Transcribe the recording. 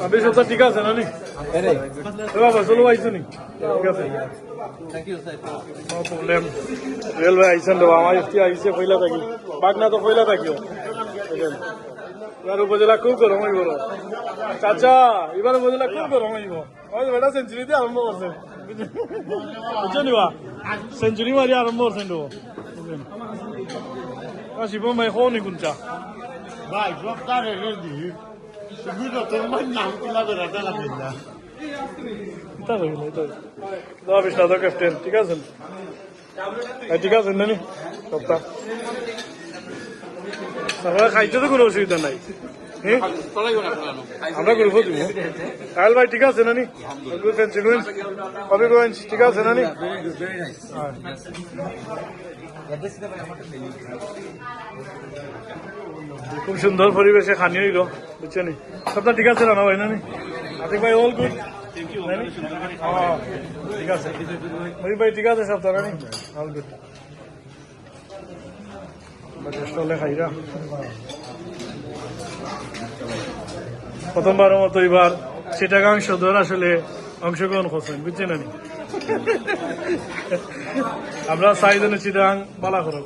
আপনি সপ্তাহ ঠিক আছে না নি বাবা চলো আইসো নি ঠিক আছে নো প্রবলেম রেলওয়ে আইসেন দেবো আমার একটি আইসে পয়লা থাকি বাগনা তো পয়লা থাকিও এবার উপজেলা খুব গরম হইব চাচা এবার উপজেলা খুব গরম হইব বেটা সেঞ্চুরি দিয়ে আরম্ভ করছেন বুঝছো নিবা সেঞ্চুরি মারি আরম্ভ করছেন তো শিবম ভাই কোন কোনটা ভাই সপ্তাহ রেলের দিই তুমি নতুন নাম কিলা বেড়াতে লাগেন না ক্যাপ্টেন ঠিক আছে ঠিক আছে না সপ্তাহ খাইতে তো কোনো অসুবিধা নাই আমরা করবো তুমি কাল ভাই ঠিক আছে নানি কবিগঞ্জ ঠিক আছে নানি খুব সুন্দর পরিবেশে খানি হইল বুঝছো নি সপ্তাহ ঠিক আছে রানা ভাই নানি আতিক ভাই অল গুড ঠিক আছে মহিম ভাই ঠিক আছে সপ্তাহ নানি অল গুড চলে খাইরা প্রথমবারের মতো এবার চিটাগাং সদর আসলে অংশগ্রহণ করছেন বুঝছেন নানি আমরা চাইজনে চিটাগাং বালা করব